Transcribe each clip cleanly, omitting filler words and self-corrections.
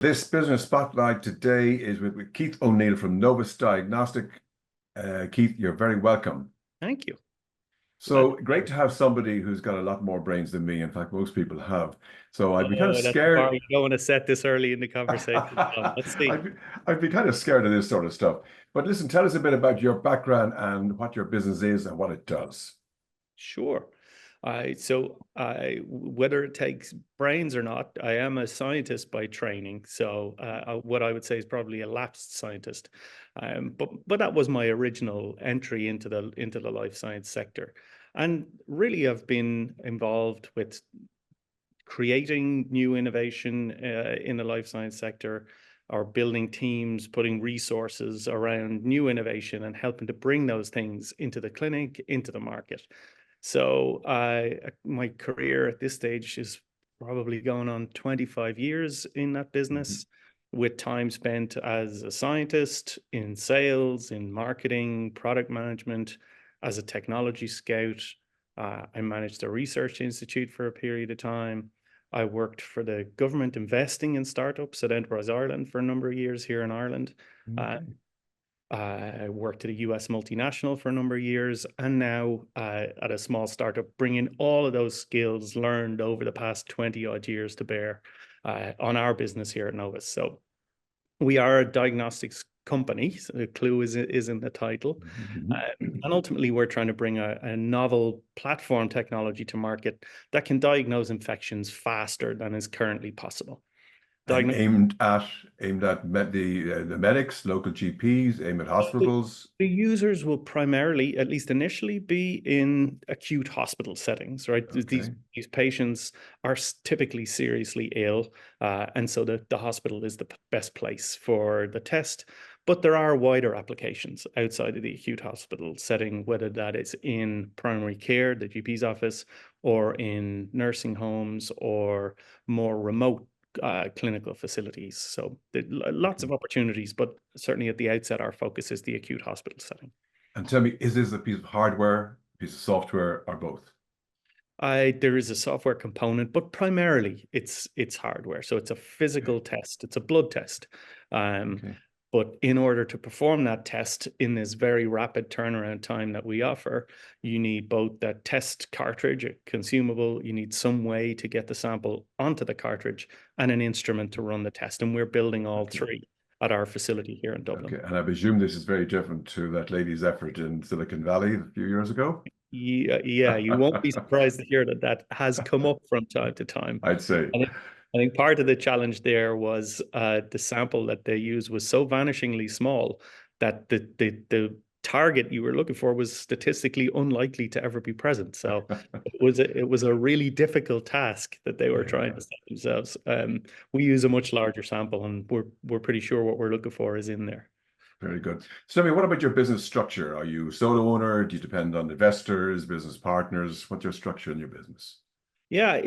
This business spotlight today is with Keith O'Neill from Novus Diagnostic. Keith, you're very welcome. Thank you. Glad So to be great here. to have somebody who's got a lot more brains than me. In fact, most people have. So I'd be kind of Oh, that's a bar. scared. You don't want to set this early in the conversation. Let's see. I'd be, I'd be kind of scared of this sort of stuff. But listen, tell us a bit about your background and what your business is and what it does. Sure. Whether it takes brains or not, I am a scientist by training. What I would say is probably a lapsed scientist. But that was my original entry into the life science sector. And really, I've been involved with creating new innovation in the life science sector, or building teams, putting resources around new innovation and helping to bring those things into the clinic, into the market. My career at this stage is probably going on 25 years in that Mhm. business, with time spent as a scientist in sales, in marketing, product management, as a technology scout. I managed a research institute for a period of time. I worked for the government investing in startups at Enterprise Ireland for a number of years here in Ireland. Uh, Okay. I worked at a US multinational for a number of years, and now at a small startup, bringing all of those skills learned over the past 20 odd years to bear on our business here at Novus. So we are a diagnostics company. So the clue is in the title. Mhm. And ultimately, we're trying to bring a novel platform technology to market that can diagnose infections faster than is currently possible. And Diagnosis. aimed at the medics, local GPs, aimed at hospitals. The users will primarily, at least initially, be in acute hospital settings, right? These Okay. these patients are typically seriously ill, and so the hospital is the best place for the test. But there are wider applications outside of the acute hospital setting, whether that is in primary care, the GP's office, or in nursing homes, or more remote clinical facilities. So lots Okay. of opportunities, but certainly at the outset, our focus is the acute hospital setting. And tell me, is this a piece of hardware, piece of software, or both? There is a software component, but primarily it's hardware. So it's a Okay. physical test. It's a blood test. Um, Okay. but in order to perform that test in this very rapid turnaround time that we offer, you need both that test cartridge, a consumable, you need some way to get the sample onto the cartridge, and an instrument to run the test. And we're building all Okay. three at our facility here in Dublin. Okay. And I presume this is very different to that lady's effort in Silicon Valley a few years ago. Yeah, you won't be surprised to hear that that has come up from time to time. I'd say. I think, I think part of the challenge there was the sample that they used was so vanishingly small that the target you were looking for was statistically unlikely to ever be present. So it was a really difficult task that they were trying Yeah. to set themselves. We use a much larger sample, and we're pretty sure what we're looking for is in there. Very good. So tell me, what about your business structure? Are you a solo owner? Do you depend on investors, business partners? What's your structure in your business? Yeah, I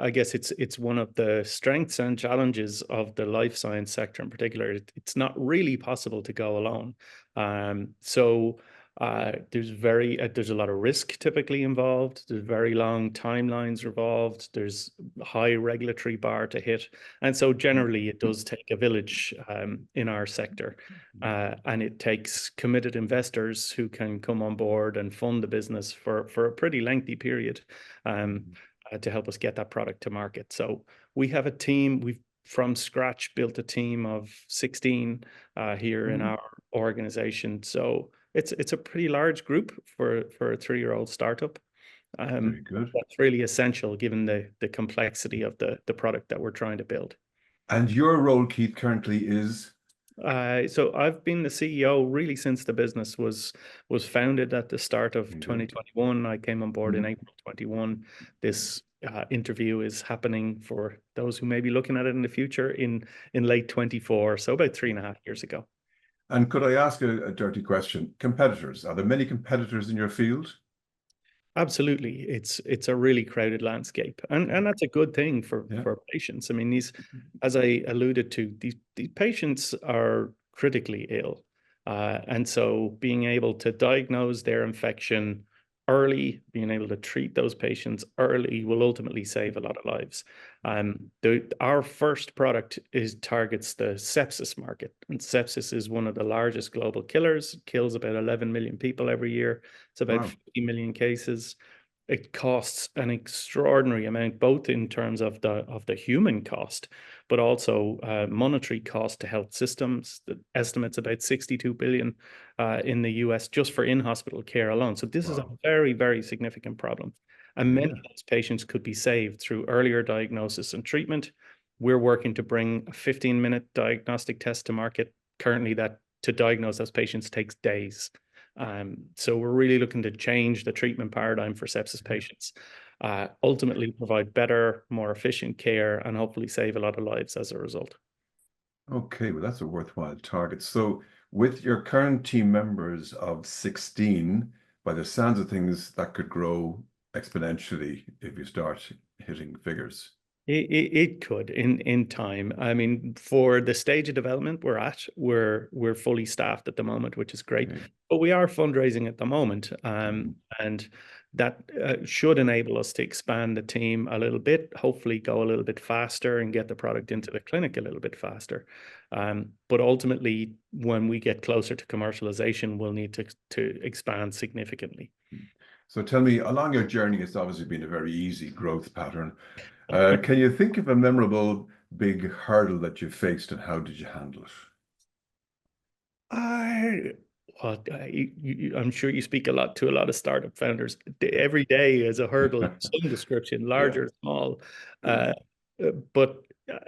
guess it's one of the strengths and challenges of the life science sector in particular. It's not really possible to go alone. There's a lot of risk typically involved. There's very long timelines involved. There's a high regulatory bar to hit, and so generally it does take a village in our sector, and it takes committed investors who can come on board and fund the business for a pretty lengthy period. Um, to help us get that product to market. So we have a team. We've from scratch built a team of 16 here in Mhm. our organization. So it's a pretty large group for a 3-year-old startup. Very good. That's really essential given the complexity of the product that we're trying to build. And your role, Keith, currently is? So I've been the CEO really since the business was founded at the start of Very good. 2021. I came on board in Mhm. April 21. This interview is happening for those who may be looking at it in the future in late 24, so about 3.5 years ago. And could I ask a dirty question? Competitors, are there many competitors in your field? Absolutely. It's a really crowded landscape. And Okay. that's a good thing for Yeah. patients. I mean, as I alluded to, these patients are critically ill. And so being able to diagnose their infection early, being able to treat those patients early will ultimately save a lot of lives. Our first product targets the sepsis market, and sepsis is one of the largest global killers. It kills about 11 million people every year. It's about Wow. 50 million cases. It costs an extraordinary amount, both in terms of the human cost, but also monetary cost to health systems. The estimate's about 62 billion in the US just for in-hospital care alone. So this is a Wow. very, very significant problem. And many Yeah. of those patients could be saved through earlier diagnosis and treatment. We're working to bring a 15-minute diagnostic test to market. Currently, that to diagnose those patients takes days. So we're really looking to change the treatment paradigm for sepsis patients, ultimately provide better, more efficient care, and hopefully save a lot of lives as a result. Okay, well, that's a worthwhile target. So with your current team members of 16, by the sounds of things, that could grow exponentially if you start hitting figures. It could in time. I mean, for the stage of development we're at, we're fully staffed at the moment, which is great. Okay. But we are fundraising at the moment, and that should enable us to expand the team a little bit, hopefully go a little bit faster and get the product into the clinic a little bit faster. But ultimately, when we get closer to commercialization, we'll need to expand significantly. So tell me, along your journey, it's obviously been a very easy growth pattern. Can you think of a memorable big hurdle that you faced and how did you handle it? I'm sure you speak to a lot of startup founders. Every day is a hurdle of some description, large Yeah. or small. Yeah. But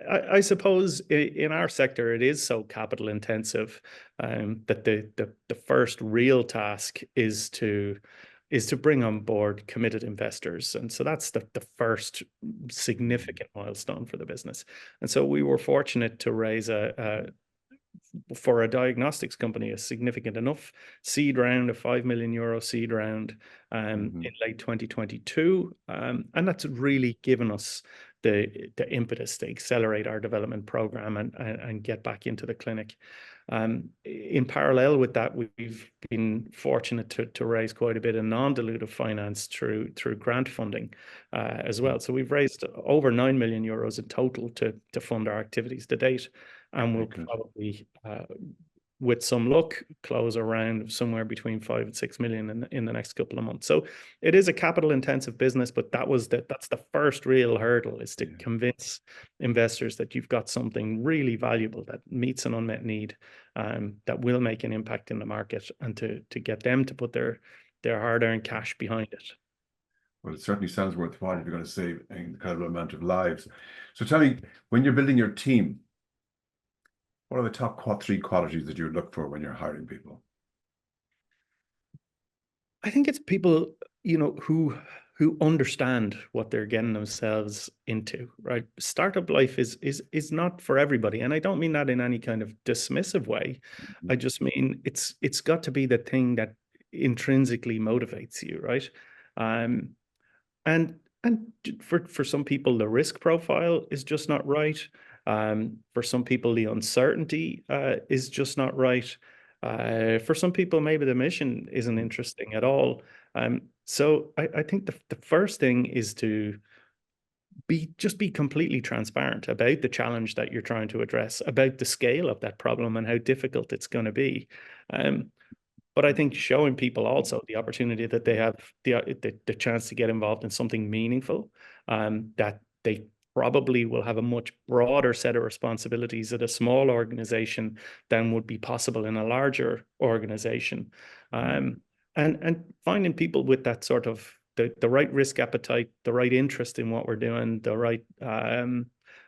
I suppose in our sector, it is so capital intensive that the first real task is to bring on board committed investors. And so that's the first significant milestone for the business. And so we were fortunate to raise for a diagnostics company, a significant enough seed round, a 5 million euro seed round in late 2022. And that's really given us the impetus to accelerate our development program and get back into the clinic. In parallel with that, we've been fortunate to raise quite a bit of non-dilutive finance through grant funding as well. So we've raised over 9 million euros in total to fund our activities to date. And we'll probably, with some luck, close around somewhere between 5 and 6 million in the next couple of months. So it is a capital intensive business, but that's the first real hurdle, is to convince investors that you've got something really valuable that meets an unmet need, that will make an impact in the market, and to get them to put their hard-earned cash behind it. Well, it certainly sounds worthwhile if you're going to save an incredible amount of lives. So tell me, when you're building your team, what are the top three qualities that you look for when you're hiring people? I think it's people, who understand what they're getting themselves into, right? Startup life is not for everybody, and I don't mean that in any kind of dismissive way. I just mean it's got to be the thing that intrinsically motivates you, right? And for some people, the risk profile is just not right. For some people, the uncertainty is just not right. For some people, maybe the mission isn't interesting at all. So I think the first thing is to be completely transparent about the challenge that you're trying to address, about the scale of that problem and how difficult it's going to be. But I think showing people also the opportunity that they have the chance to get involved in something meaningful, that they probably will have a much broader set of responsibilities at a small organization than would be possible in a larger organization. And finding people with that sort of the right risk appetite, the right interest in what we're doing, the right and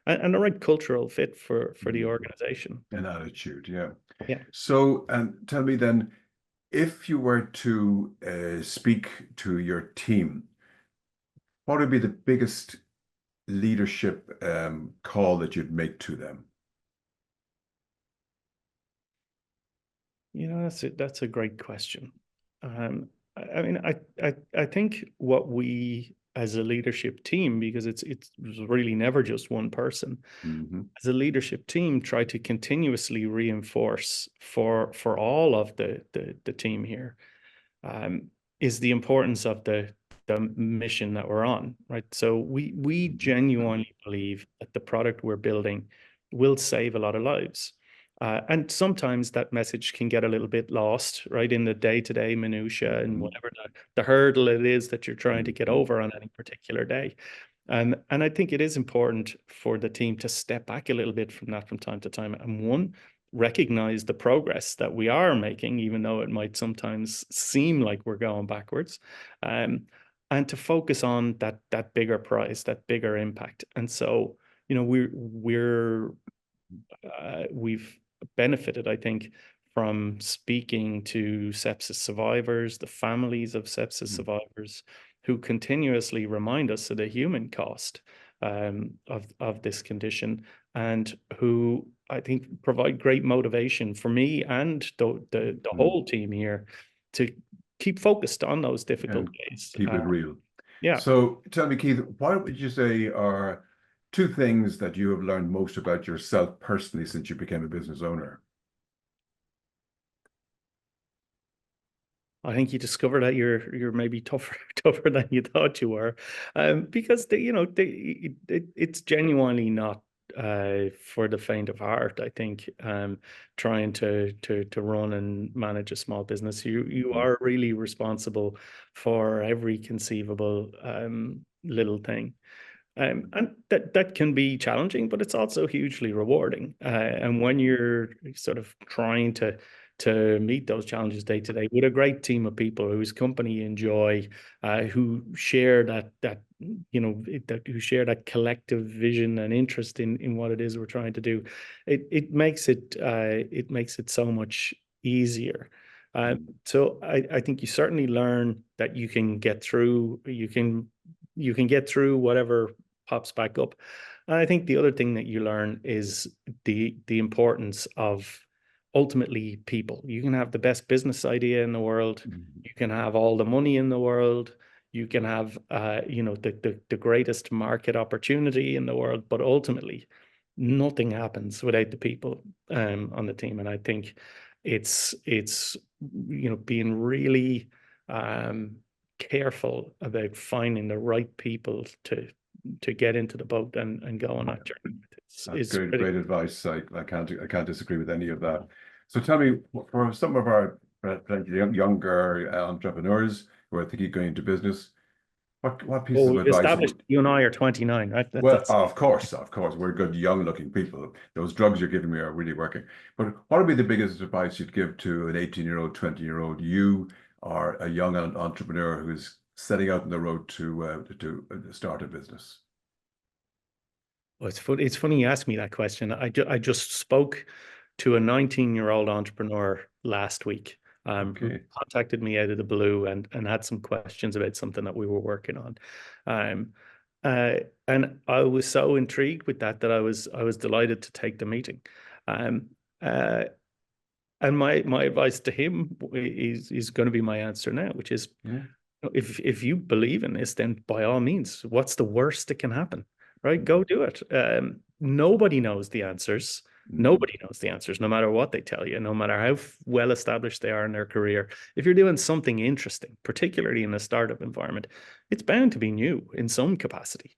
the right cultural fit for the organization. An attitude, yeah. Yeah. So, tell me then, if you were to speak to your team, what would be the biggest leadership call that you'd make to them? That's a great question. I mean, I think what we as a leadership team, because it's really never just one person, as a leadership team, try to continuously reinforce for all of the team here. is the importance of the mission that we're on, right? So we genuinely believe that the product we're building will save a lot of lives. And sometimes that message can get a little bit lost, right, in the day-to-day minutia and whatever the hurdle it is that you're trying to get over on any particular day. And I think it is important for the team to step back a little bit from that from time to time. And one, recognize the progress that we are making, even though it might sometimes seem like we're going backwards. And to focus on that bigger prize, that bigger impact. And so, you know, we've benefited, I think, from speaking to sepsis survivors, the families of sepsis survivors, who continuously remind us of the human cost of this condition, and who I think provide great motivation for me and the whole team here to keep focused on those difficult days. Keep it real. Yeah. So tell me, Keith, what would you say are two things that you have learned most about yourself personally since you became a business owner? I think you discover that you're maybe tougher than you thought you were, because it's genuinely not for the faint of heart. I think trying to run and manage a small business, you are really responsible for every conceivable little thing. And that can be challenging, but it's also hugely rewarding. And when you're sort of trying to meet those challenges day to day with a great team of people whose company you enjoy, who share who share that collective vision and interest in what it is we're trying to do, it makes it so much easier. So I think you certainly learn that you can get through. You can get through whatever pops back up. And I think the other thing that you learn is the importance of ultimately people. You can have the best business idea in the world, you can have all the money in the world, you can have the greatest market opportunity in the world, but ultimately nothing happens without the people on the team. And I think it's being really careful about finding the right people to get into the boat and go on that journey. That's great advice. I can't disagree with any of that. So tell me, for some of our younger entrepreneurs who are thinking of going into business, what pieces of advice? Established you and I are 29, right? Well, of course, we're good, young-looking people. Those drugs you're giving me are really working. But what would be the biggest advice you'd give to an 18-year-old, 20-year-old? You are a young entrepreneur who's setting out on the road to start a business. Well, it's funny you ask me that question. I just spoke to a 19-year-old entrepreneur last week, who contacted me out of the blue and had some questions about something that we were working on. And I was so intrigued with that I was delighted to take the meeting. And my advice to him is going to be my answer now, which is, if you believe in this, then by all means, what's the worst that can happen? Right? Go do it. Nobody knows the answers. Nobody knows the answers, no matter what they tell you, no matter how well established they are in their career. If you're doing something interesting, particularly in a startup environment, it's bound to be new in some capacity.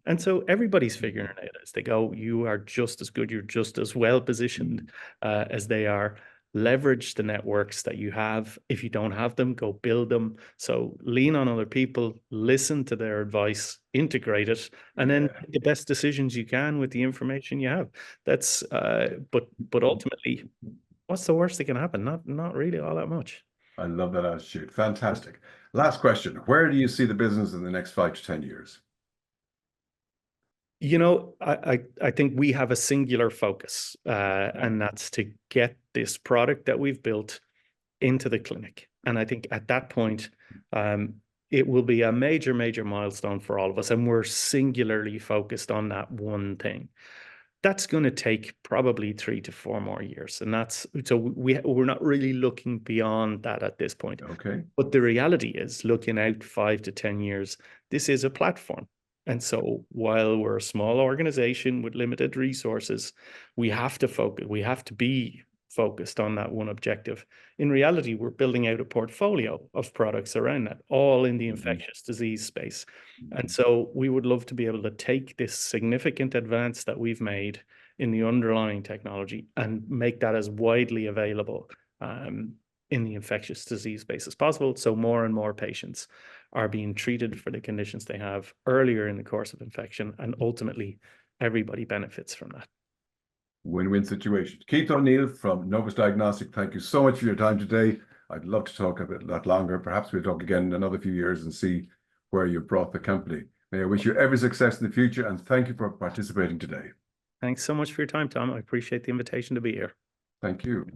And so everybody's figuring it out as they go. You are just as good, you're just as well positioned as they are. Leverage the networks that you have. If you don't have them, go build them. So lean on other people, listen to their advice, integrate it, and then make the best decisions you can with the information you have. That's but ultimately, what's the worst that can happen? Not really all that much. I love that attitude. Fantastic. Last question. Where do you see the business in the next 5 to 10 years? I think we have a singular focus, and that's to get this product that we've built into the clinic. And I think at that point, it will be a major, major milestone for all of us. And we're singularly focused on that one thing. That's going to take probably 3 to 4 more years. And we're not really looking beyond that at this point. Okay. But the reality is, looking out 5 to 10 years, this is a platform. And so while we're a small organization with limited resources, we have to focus, we have to be focused on that one objective. In reality, we're building out a portfolio of products around that, all in the infectious disease space. And so we would love to be able to take this significant advance that we've made in the underlying technology and make that as widely available in the infectious disease space as possible. So more and more patients are being treated for the conditions they have earlier in the course of infection, and ultimately everybody benefits from that. Win-win situation. Keith O'Neill from Novus Diagnostic, thank you so much for your time today. I'd love to talk a lot longer. Perhaps we'll talk again in another few years and see where you've brought the company. May I wish you every success in the future, and thank you for participating today. Thanks so much for your time, Tom. I appreciate the invitation to be here. Thank you.